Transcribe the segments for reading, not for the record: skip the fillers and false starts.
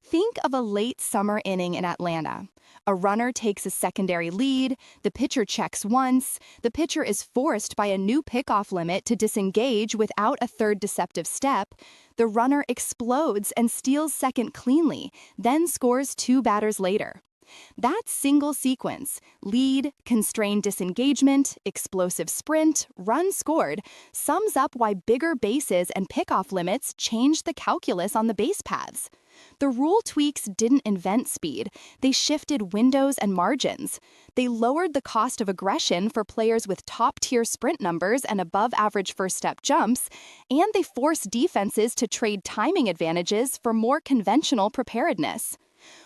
Think of a late summer inning in Atlanta. A runner takes a secondary lead, the pitcher checks once, the pitcher is forced by a new pickoff limit to disengage without a third deceptive step, the runner explodes and steals second cleanly, then scores two batters later. That single sequence, lead, constrained disengagement, explosive sprint, run scored, sums up why bigger bases and pickoff limits changed the calculus on the base paths. The rule tweaks didn't invent speed, they shifted windows and margins. They lowered the cost of aggression for players with top-tier sprint numbers and above-average first-step jumps, and they forced defenses to trade timing advantages for more conventional preparedness.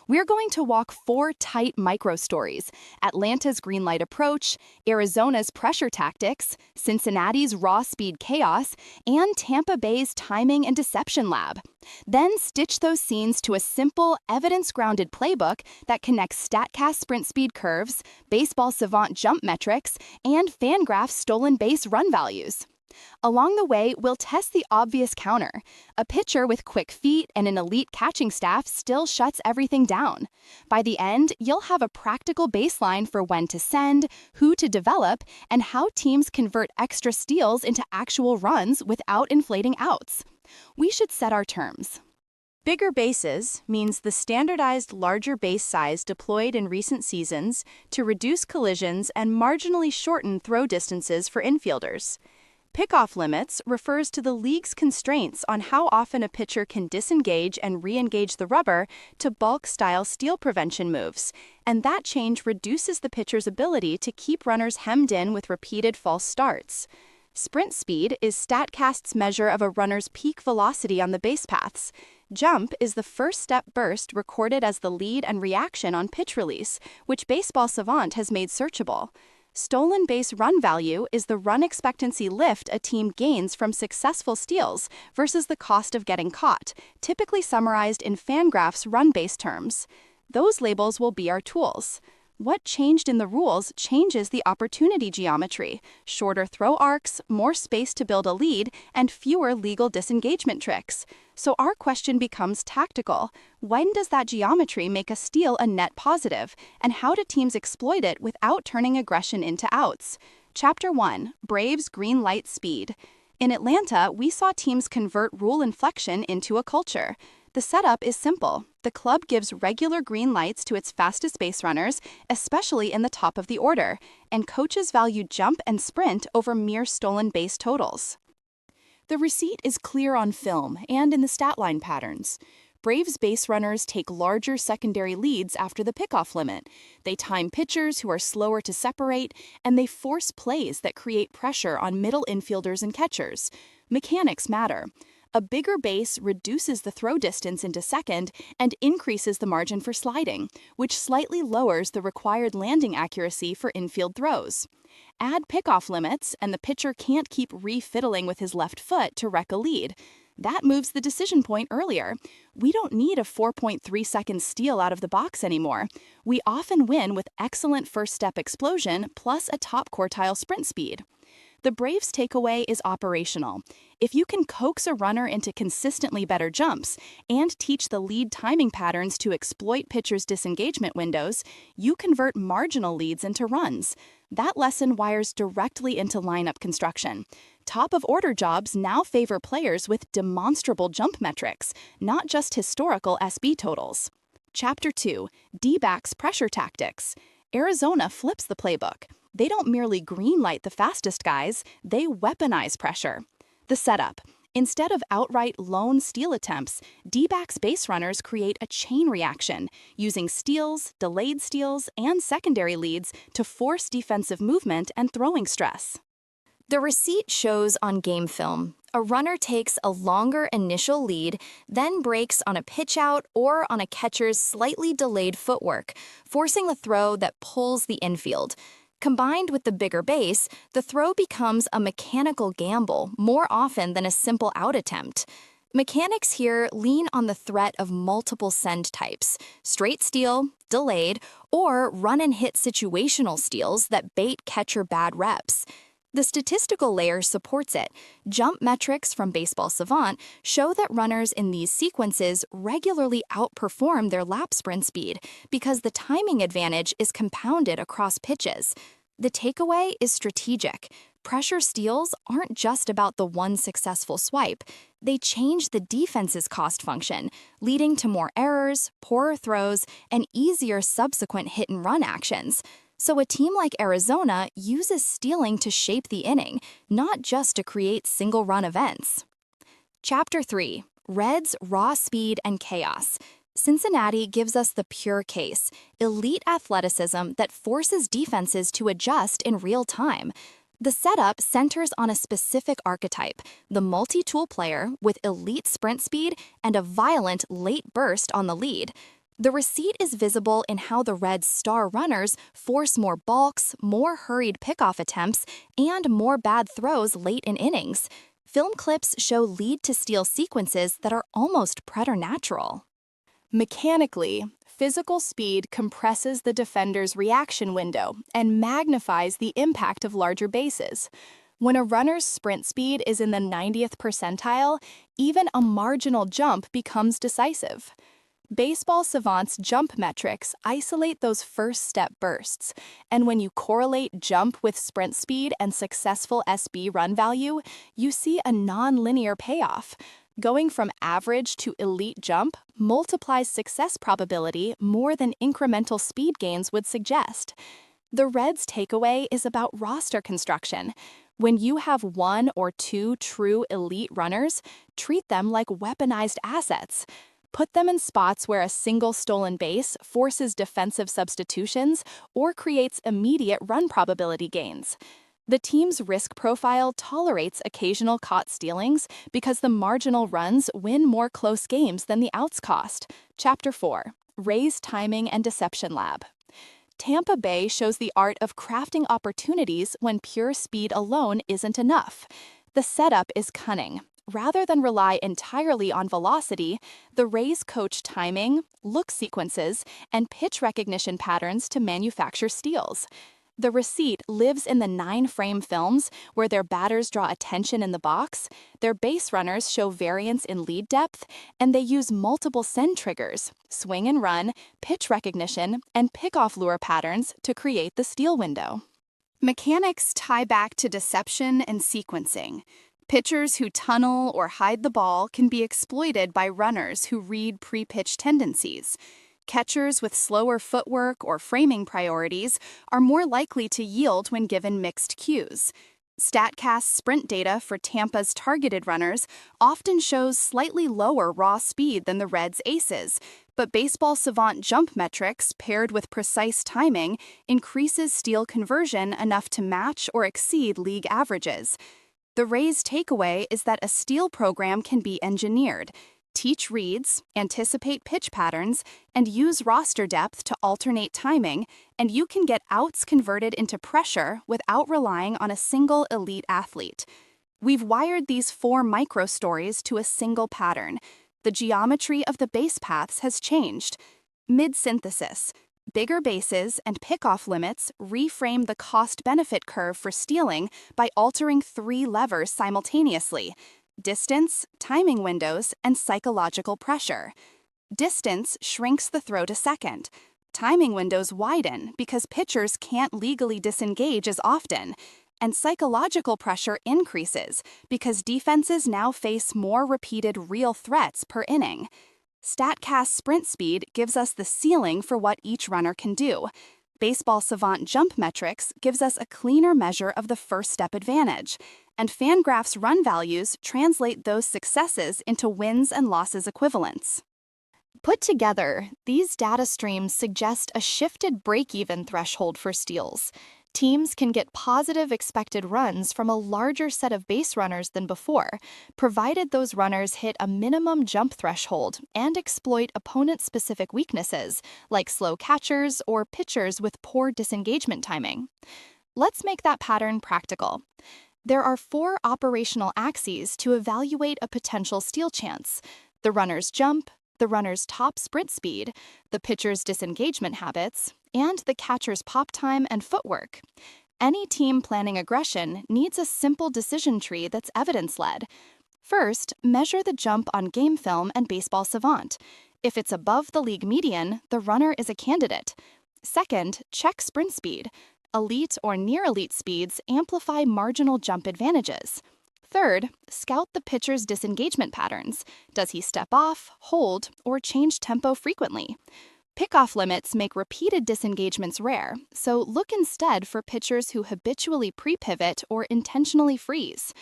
We're going to walk four tight micro-stories: Atlanta's green light approach, Arizona's pressure tactics, Cincinnati's raw speed chaos, and Tampa Bay's timing and deception lab. Then stitch those scenes to a simple, evidence-grounded playbook that connects StatCast sprint speed curves, Baseball Savant jump metrics, and Fangraphs stolen base run values. Along the way, we'll test the obvious counter. A pitcher with quick feet and an elite catching staff still shuts everything down. By the end, you'll have a practical baseline for when to send, who to develop, and how teams convert extra steals into actual runs without inflating outs. We should set our terms. Bigger bases means the standardized larger base size deployed in recent seasons to reduce collisions and marginally shorten throw distances for infielders. Pickoff limits refers to the league's constraints on how often a pitcher can disengage and re-engage the rubber to bulk-style steal prevention moves, and that change reduces the pitcher's ability to keep runners hemmed in with repeated false starts. Sprint speed is StatCast's measure of a runner's peak velocity on the base paths. Jump is the first step burst recorded as the lead and reaction on pitch release, which Baseball Savant has made searchable. Stolen base run value is the run expectancy lift a team gains from successful steals versus the cost of getting caught, typically summarized in Fangraphs run base terms. Those labels will be our tools. What changed in the rules changes the opportunity geometry: shorter throw arcs, more space to build a lead, and fewer legal disengagement tricks. So our question becomes tactical. When does that geometry make a steal a net positive, and how do teams exploit it without turning aggression into outs? Chapter 1: Braves Green Light Speed. In Atlanta, we saw teams convert rule inflection into a culture. The setup is simple. The club gives regular green lights to its fastest base runners, especially in the top of the order, and coaches value jump and sprint over mere stolen base totals. The receipt is clear on film and in the stat line patterns. Braves base runners take larger secondary leads after the pickoff limit. They time pitchers who are slower to separate, and they force plays that create pressure on middle infielders and catchers. Mechanics matter. A bigger base reduces the throw distance into second and increases the margin for sliding, which slightly lowers the required landing accuracy for infield throws. Add pickoff limits, and the pitcher can't keep refiddling with his left foot to wreck a lead. That moves the decision point earlier. We don't need a 4.3-second steal out of the box anymore. We often win with excellent first-step explosion plus a top quartile sprint speed. The Braves' takeaway is operational. If you can coax a runner into consistently better jumps and teach the lead timing patterns to exploit pitchers' disengagement windows, you convert marginal leads into runs. That lesson wires directly into lineup construction. Top-of-order jobs now favor players with demonstrable jump metrics, not just historical SB totals. Chapter 2: D-backs pressure tactics. Arizona flips the playbook. They don't merely greenlight the fastest guys, they weaponize pressure. The setup: instead of outright lone steal attempts, D-backs base runners create a chain reaction, using steals, delayed steals, and secondary leads to force defensive movement and throwing stress. The receipt shows on game film. A runner takes a longer initial lead, then breaks on a pitch out or on a catcher's slightly delayed footwork, forcing a throw that pulls the infield. Combined with the bigger base, the throw becomes a mechanical gamble more often than a simple out attempt. Mechanics here lean on the threat of multiple send types: straight steal, delayed, or run-and-hit situational steals that bait catcher bad reps. The statistical layer supports it. Jump metrics from Baseball Savant show that runners in these sequences regularly outperform their lap sprint speed because the timing advantage is compounded across pitches. The takeaway is strategic. Pressure steals aren't just about the one successful swipe. They change the defense's cost function, leading to more errors, poorer throws, and easier subsequent hit-and-run actions. So a team like Arizona uses stealing to shape the inning, not just to create single-run events. Chapter 3. Reds, Raw Speed, and Chaos. Cincinnati gives us the pure case, elite athleticism that forces defenses to adjust in real time. The setup centers on a specific archetype, the multi-tool player with elite sprint speed and a violent late burst on the lead. The receipt is visible in how the Reds' star runners force more balks, more hurried pickoff attempts, and more bad throws late in innings. Film clips show lead-to-steal sequences that are almost preternatural. Mechanically, physical speed compresses the defender's reaction window and magnifies the impact of larger bases. When a runner's sprint speed is in the 90th percentile, even a marginal jump becomes decisive. Baseball Savant's jump metrics isolate those first-step bursts, and when you correlate jump with sprint speed and successful SB run value, you see a non-linear payoff. Going from average to elite jump multiplies success probability more than incremental speed gains would suggest. The Reds' takeaway is about roster construction. When you have one or two true elite runners, treat them like weaponized assets. Put them in spots where a single stolen base forces defensive substitutions or creates immediate run probability gains. The team's risk profile tolerates occasional caught stealings because the marginal runs win more close games than the outs cost. Chapter 4. Rays Timing and Deception Lab. Tampa Bay shows the art of crafting opportunities when pure speed alone isn't enough. The setup is cunning. Rather than rely entirely on velocity, the Rays coach timing, look sequences, and pitch recognition patterns to manufacture steals. The receipt lives in the 9-frame films where their batters draw attention in the box, their base runners show variance in lead depth, and they use multiple send triggers, swing and run, pitch recognition, and pickoff lure patterns to create the steal window. Mechanics tie back to deception and sequencing. Pitchers who tunnel or hide the ball can be exploited by runners who read pre-pitch tendencies. Catchers with slower footwork or framing priorities are more likely to yield when given mixed cues. StatCast's sprint data for Tampa's targeted runners often shows slightly lower raw speed than the Reds' aces, but Baseball Savant jump metrics paired with precise timing increases steal conversion enough to match or exceed league averages. The Rays' takeaway is that a steal program can be engineered. Teach reads, anticipate pitch patterns, and use roster depth to alternate timing, and you can get outs converted into pressure without relying on a single elite athlete. We've wired these 4 micro-stories to a single pattern. The geometry of the base paths has changed. Mid-synthesis. Bigger bases and pickoff limits reframe the cost-benefit curve for stealing by altering 3 levers simultaneously: distance, timing windows, and psychological pressure. Distance shrinks the throw to second. Timing windows widen because pitchers can't legally disengage as often. And psychological pressure increases because defenses now face more repeated real threats per inning. StatCast sprint speed gives us the ceiling for what each runner can do. Baseball Savant jump metrics gives us a cleaner measure of the first step advantage. And Fangraph's run values translate those successes into wins and losses equivalents. Put together, these data streams suggest a shifted break-even threshold for steals. Teams can get positive expected runs from a larger set of base runners than before, provided those runners hit a minimum jump threshold and exploit opponent-specific weaknesses, like slow catchers or pitchers with poor disengagement timing. Let's make that pattern practical. There are 4 operational axes to evaluate a potential steal chance: the runner's jump, the runner's top sprint speed, the pitcher's disengagement habits, and the catcher's pop time and footwork. Any team planning aggression needs a simple decision tree that's evidence-led. First, measure the jump on Game Film and Baseball Savant. If it's above the league median, the runner is a candidate. Second, check sprint speed. Elite or near-elite speeds amplify marginal jump advantages. Third, scout the pitcher's disengagement patterns. Does he step off, hold, or change tempo frequently? Pickoff limits make repeated disengagements rare, so look instead for pitchers who habitually pre-pivot or intentionally freeze.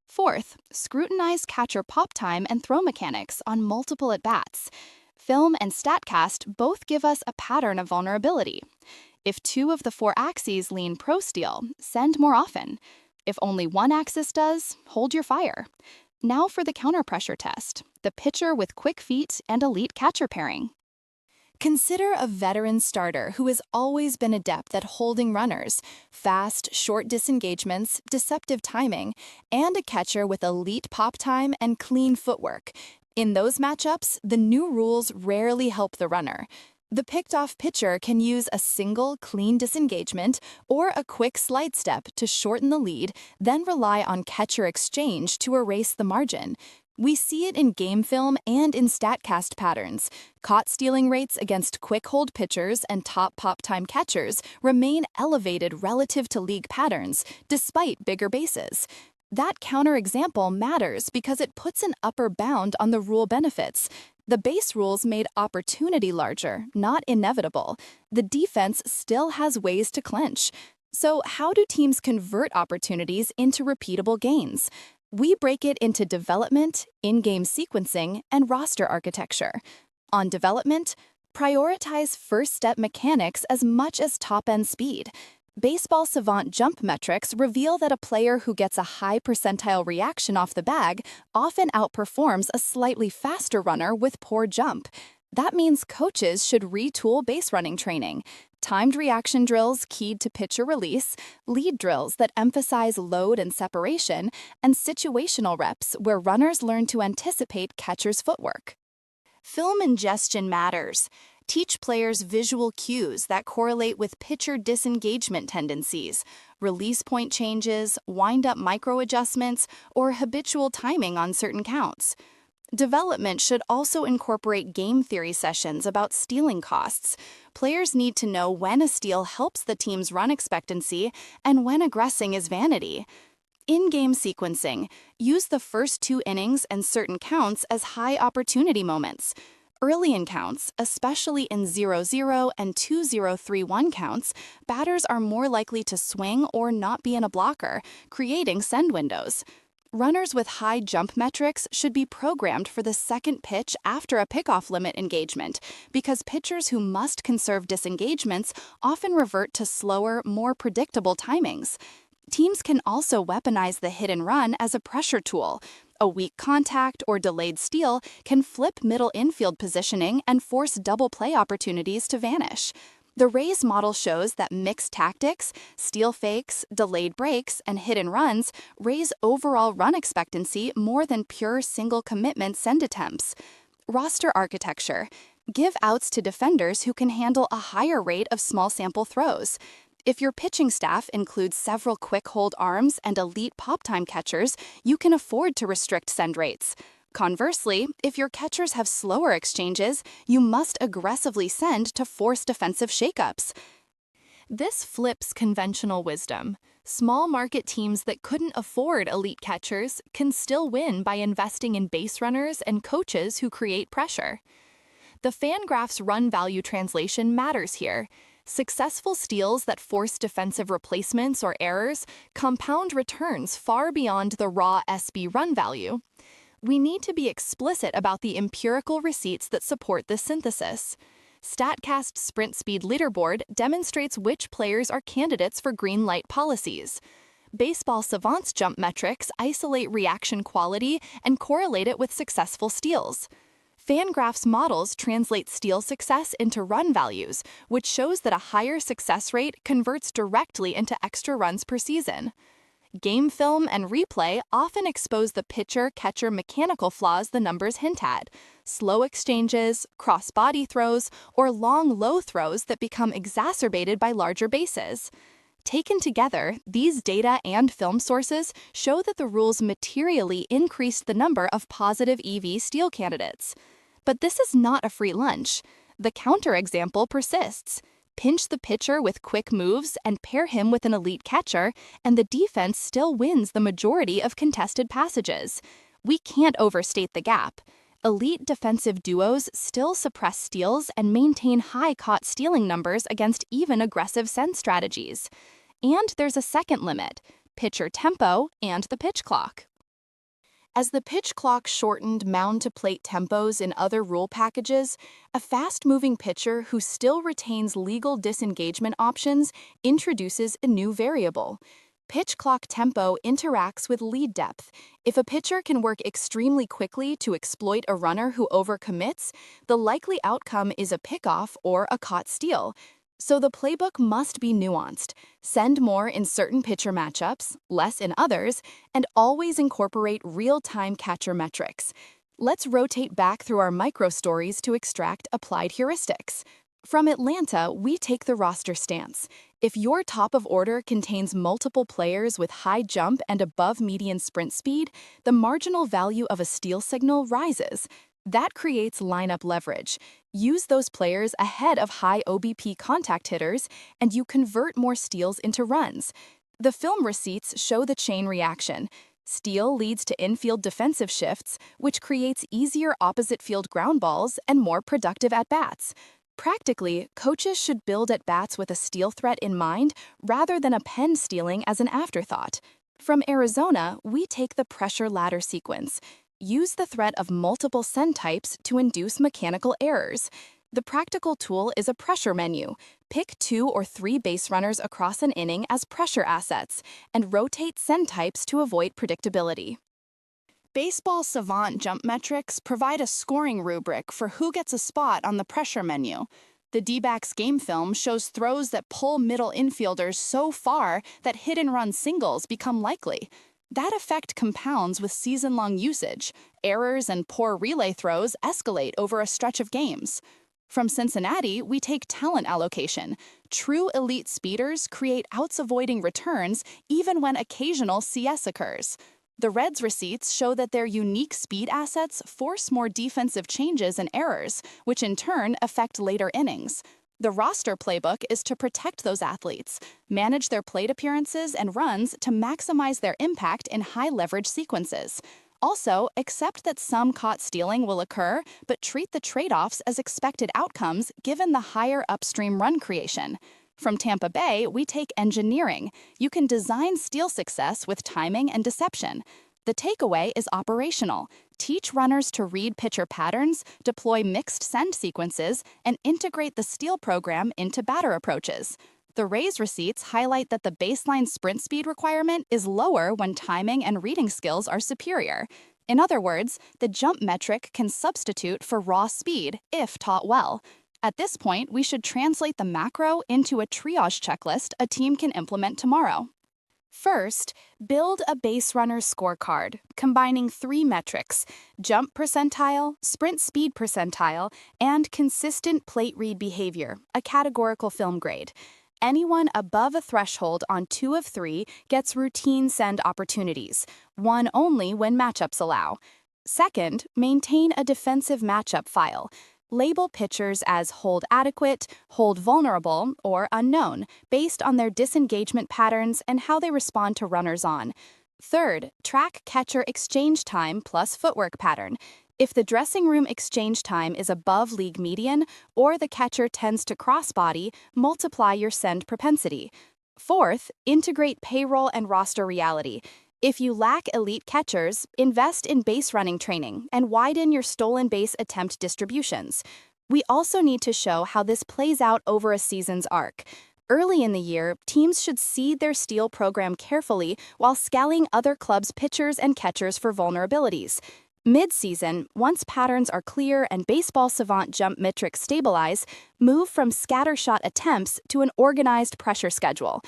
Fourth, scrutinize catcher pop time and throw mechanics on multiple at-bats. Film and StatCast both give us a pattern of vulnerability. If 2 of the 4 axes lean pro-steal, send more often. If only one axis does, hold your fire. Now for the counter-pressure test, the pitcher with quick feet and elite catcher pairing. Consider a veteran starter who has always been adept at holding runners, fast, short disengagements, deceptive timing, and a catcher with elite pop time and clean footwork. In those matchups, the new rules rarely help the runner. The picked-off pitcher can use a single, clean disengagement or a quick slide step to shorten the lead, then rely on catcher exchange to erase the margin. We see it in Game Film and in StatCast patterns. Caught stealing rates against quick-hold pitchers and top pop-time catchers remain elevated relative to league patterns, despite bigger bases. That counterexample matters because it puts an upper bound on the rule benefits. The base rules made opportunity larger, not inevitable. The defense still has ways to clinch. So how do teams convert opportunities into repeatable gains? We break it into development, in-game sequencing, and roster architecture. On development, prioritize first-step mechanics as much as top-end speed. Baseball Savant jump metrics reveal that a player who gets a high percentile reaction off the bag often outperforms a slightly faster runner with poor jump. That means coaches should retool base running training. Timed reaction drills keyed to pitcher release, lead drills that emphasize load and separation, and situational reps where runners learn to anticipate catcher's footwork. Film ingestion matters. Teach players visual cues that correlate with pitcher disengagement tendencies, release point changes, wind-up micro-adjustments, or habitual timing on certain counts. Development should also incorporate game theory sessions about stealing costs. Players need to know when a steal helps the team's run expectancy and when aggressing is vanity. In-game sequencing, use the first 2 innings and certain counts as high opportunity moments. Early in counts, especially in 0-0 and 2-0-3-1 counts, batters are more likely to swing or not be in a blocker, creating send windows. Runners with high jump metrics should be programmed for the second pitch after a pickoff limit engagement, because pitchers who must conserve disengagements often revert to slower, more predictable timings. Teams can also weaponize the hit and run as a pressure tool. A weak contact or delayed steal can flip middle infield positioning and force double play opportunities to vanish. The Rays model shows that mixed tactics, steal fakes, delayed breaks, and hit and runs raise overall run expectancy more than pure single commitment send attempts. Roster architecture. Give outs to defenders who can handle a higher rate of small sample throws. If your pitching staff includes several quick hold arms and elite pop time catchers, you can afford to restrict send rates. Conversely, if your catchers have slower exchanges, you must aggressively send to force defensive shakeups. This flips conventional wisdom. Small market teams that couldn't afford elite catchers can still win by investing in base runners and coaches who create pressure. The Fangraphs run value translation matters here. Successful steals that force defensive replacements or errors compound returns far beyond the raw SB run value. We need to be explicit about the empirical receipts that support this synthesis. StatCast Sprint Speed Leaderboard demonstrates which players are candidates for green light policies. Baseball Savant's jump metrics isolate reaction quality and correlate it with successful steals. Fangraphs models translate steal success into run values, which shows that a higher success rate converts directly into extra runs per season. Game film and replay often expose the pitcher-catcher mechanical flaws the numbers hint at: slow exchanges, cross-body throws, or long low throws that become exacerbated by larger bases. Taken together, these data and film sources show that the rules materially increased the number of positive EV steal candidates. But this is not a free lunch. The counterexample persists. Pinch the pitcher with quick moves and pair him with an elite catcher, and the defense still wins the majority of contested passages. We can't overstate the gap. Elite defensive duos still suppress steals and maintain high caught stealing numbers against even aggressive send strategies. And there's a second limit: pitcher tempo and the pitch clock. As the pitch clock shortened mound-to-plate tempos in other rule packages, a fast-moving pitcher who still retains legal disengagement options introduces a new variable. Pitch clock tempo interacts with lead depth. If a pitcher can work extremely quickly to exploit a runner who overcommits, the likely outcome is a pickoff or a caught steal. So the playbook must be nuanced. Send more in certain pitcher matchups, less in others, and always incorporate real-time catcher metrics. Let's rotate back through our micro-stories to extract applied heuristics. From Atlanta, we take the roster stance. If your top of order contains multiple players with high jump and above median sprint speed, the marginal value of a steal signal rises. That creates lineup leverage. Use those players ahead of high OBP contact hitters, and you convert more steals into runs. The film receipts show the chain reaction. Steal leads to infield defensive shifts, which creates easier opposite field ground balls and more productive at-bats. Practically, coaches should build at-bats with a steal threat in mind rather than a pen stealing as an afterthought. From Arizona, we take the pressure ladder sequence. Use the threat of multiple send types to induce mechanical errors. The practical tool is a pressure menu. Pick 2 or 3 base runners across an inning as pressure assets, and rotate send types to avoid predictability. Baseball Savant jump metrics provide a scoring rubric for who gets a spot on the pressure menu. The D-backs game film shows throws that pull middle infielders so far that hit-and-run singles become likely. That effect compounds with season-long usage. Errors and poor relay throws escalate over a stretch of games. From Cincinnati, we take talent allocation. True elite speeders create outs-avoiding returns even when occasional CS occurs. The Reds' receipts show that their unique speed assets force more defensive changes and errors, which in turn affect later innings. The roster playbook is to protect those athletes, manage their plate appearances and runs to maximize their impact in high-leverage sequences. Also, accept that some caught stealing will occur, but treat the trade-offs as expected outcomes given the higher upstream run creation. From Tampa Bay, we take engineering. You can design steal success with timing and deception. The takeaway is operational. Teach runners to read pitcher patterns, deploy mixed send sequences, and integrate the steal program into batter approaches. The Rays receipts highlight that the baseline sprint speed requirement is lower when timing and reading skills are superior. In other words, the jump metric can substitute for raw speed if taught well. At this point, we should translate the macro into a triage checklist a team can implement tomorrow. First, build a base runner scorecard, combining 3 metrics: jump percentile, sprint speed percentile, and consistent plate read behavior, a categorical film grade. Anyone above a threshold on 2 of 3 gets routine send opportunities, 1 only when matchups allow. Second, maintain a defensive matchup file. Label pitchers as hold adequate, hold vulnerable, or unknown, based on their disengagement patterns and how they respond to runners on. Third, track catcher exchange time plus footwork pattern. If the dressing room exchange time is above league median, or the catcher tends to crossbody, multiply your send propensity. Fourth, integrate payroll and roster reality. If you lack elite catchers, invest in base running training and widen your stolen base attempt distributions. We also need to show how this plays out over a season's arc. Early in the year, teams should seed their steal program carefully while scaling other clubs' pitchers and catchers for vulnerabilities. Mid-season, once patterns are clear and Baseball Savant jump metrics stabilize, move from scattershot attempts to an organized pressure schedule.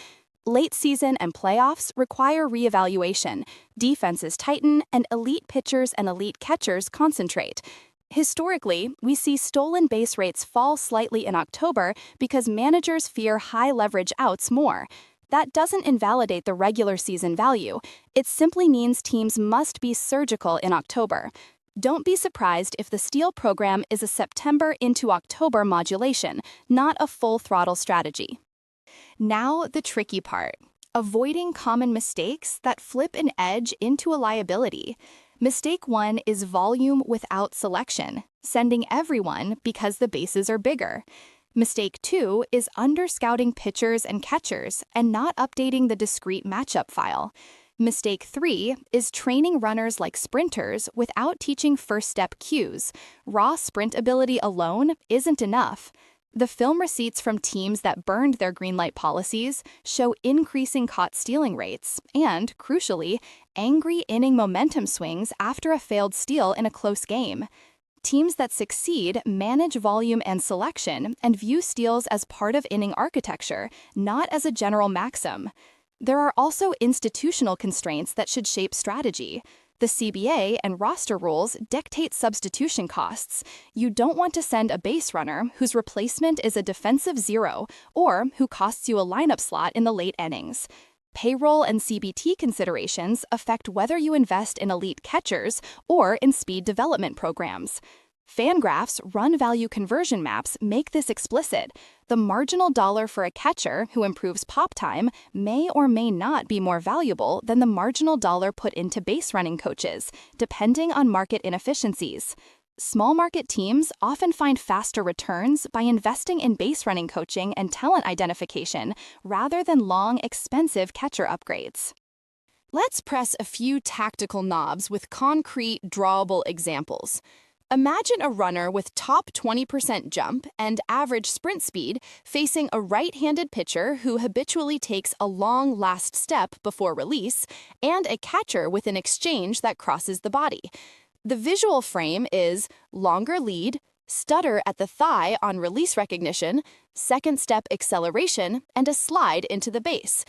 Late season and playoffs require reevaluation. Defenses tighten, and elite pitchers and elite catchers concentrate. Historically, we see stolen base rates fall slightly in October because managers fear high leverage outs more. That doesn't invalidate the regular season value. It simply means teams must be surgical in October. Don't be surprised if the Steal program is a September into October modulation, not a full throttle strategy. Now, the tricky part. Avoiding common mistakes that flip an edge into a liability. Mistake 1 is volume without selection, sending everyone because the bases are bigger. Mistake 2 is underscouting pitchers and catchers and not updating the discrete matchup file. Mistake 3 is training runners like sprinters without teaching first-step cues. Raw sprint ability alone isn't enough. The film receipts from teams that burned their green light policies show increasing caught stealing rates and, crucially, angry inning momentum swings after a failed steal in a close game. Teams that succeed manage volume and selection and view steals as part of inning architecture, not as a general maxim. There are also institutional constraints that should shape strategy. The CBA and roster rules dictate substitution costs. You don't want to send a base runner whose replacement is a defensive zero or who costs you a lineup slot in the late innings. Payroll and CBT considerations affect whether you invest in elite catchers or in speed development programs. Fangraph's run value conversion maps make this explicit. The marginal dollar for a catcher who improves pop time may or may not be more valuable than the marginal dollar put into base running coaches, depending on market inefficiencies. Small market teams often find faster returns by investing in base running coaching and talent identification rather than long, expensive catcher upgrades. Let's press a few tactical knobs with concrete, drawable examples. Imagine a runner with top 20% jump and average sprint speed facing a right-handed pitcher who habitually takes a long last step before release and a catcher with an exchange that crosses the body. The visual frame is longer lead, stutter at the thigh on release recognition, second step acceleration, and a slide into the base.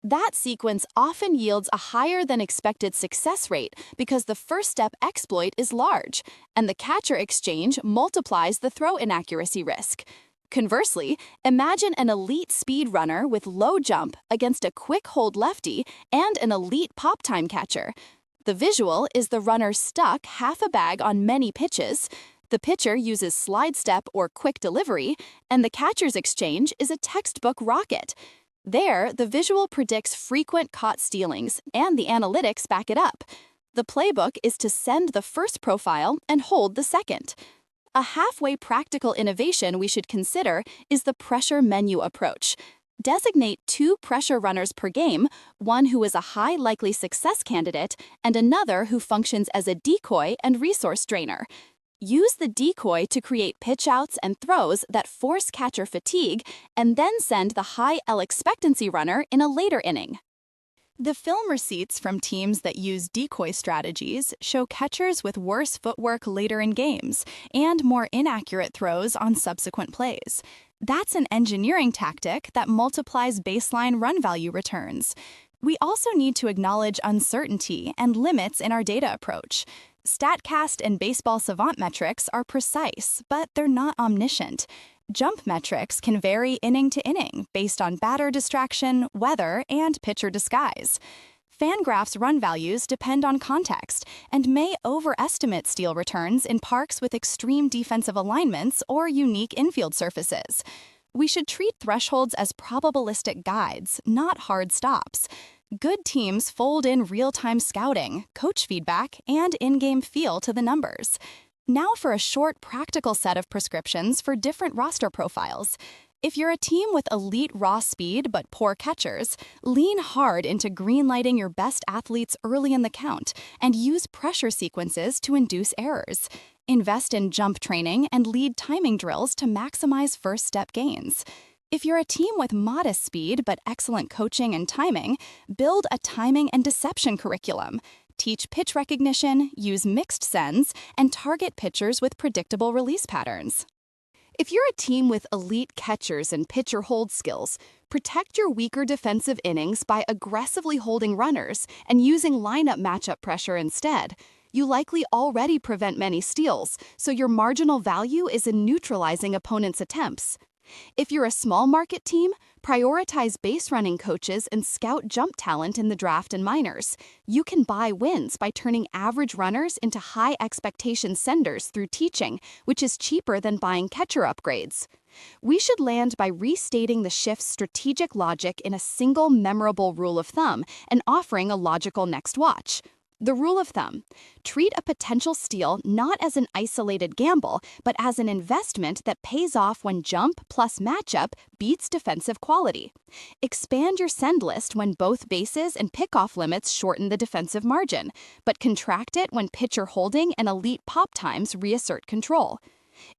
That sequence often yields a higher than expected success rate because the first step exploit is large, and the catcher exchange multiplies the throw inaccuracy risk. Conversely, imagine an elite speed runner with low jump against a quick hold lefty and an elite pop time catcher. The visual is the runner stuck half a bag on many pitches, the pitcher uses slide step or quick delivery, and the catcher's exchange is a textbook rocket. There, the visual predicts frequent caught stealings, and the analytics back it up. The playbook is to send the first profile and hold the second. A halfway practical innovation we should consider is the pressure menu approach. Designate 2 pressure runners per game, one who is a high likely success candidate and another who functions as a decoy and resource drainer. Use the decoy to create pitch outs and throws that force catcher fatigue, and then send the high L expectancy runner in a later inning. The film receipts from teams that use decoy strategies show catchers with worse footwork later in games and more inaccurate throws on subsequent plays. That's an engineering tactic that multiplies baseline run value returns. We also need to acknowledge uncertainty and limits in our data approach. StatCast and Baseball Savant metrics are precise, but they're not omniscient. Jump metrics can vary inning to inning based on batter distraction, weather, and pitcher disguise. Fangraph's run values depend on context and may overestimate steal returns in parks with extreme defensive alignments or unique infield surfaces. We should treat thresholds as probabilistic guides, not hard stops. Good teams fold in real-time scouting, coach feedback, and in-game feel to the numbers. Now for a short practical set of prescriptions for different roster profiles. If you're a team with elite raw speed but poor catchers, lean hard into greenlighting your best athletes early in the count and use pressure sequences to induce errors. Invest in jump training and lead timing drills to maximize first-step gains. If you're a team with modest speed but excellent coaching and timing, build a timing and deception curriculum. Teach pitch recognition, use mixed sends, and target pitchers with predictable release patterns. If you're a team with elite catchers and pitcher hold skills, protect your weaker defensive innings by aggressively holding runners and using lineup matchup pressure instead. You likely already prevent many steals, so your marginal value is in neutralizing opponents' attempts. If you're a small market team, prioritize base running coaches and scout jump talent in the draft and minors. You can buy wins by turning average runners into high expectation senders through teaching, which is cheaper than buying catcher upgrades. We should land by restating the shift's strategic logic in a single memorable rule of thumb and offering a logical next watch. The rule of thumb: treat a potential steal not as an isolated gamble, but as an investment that pays off when jump plus matchup beats defensive quality. Expand your send list when both bases and pickoff limits shorten the defensive margin, but contract it when pitcher holding and elite pop times reassert control.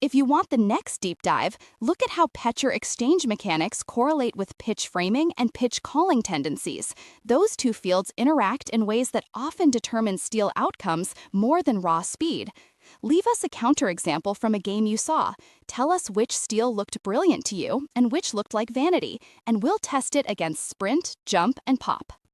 If you want the next deep dive, look at how pitcher exchange mechanics correlate with pitch framing and pitch calling tendencies. Those two fields interact in ways that often determine steal outcomes more than raw speed. Leave us a counterexample from a game you saw. Tell us which steal looked brilliant to you and which looked like vanity, and we'll test it against sprint, jump, and pop.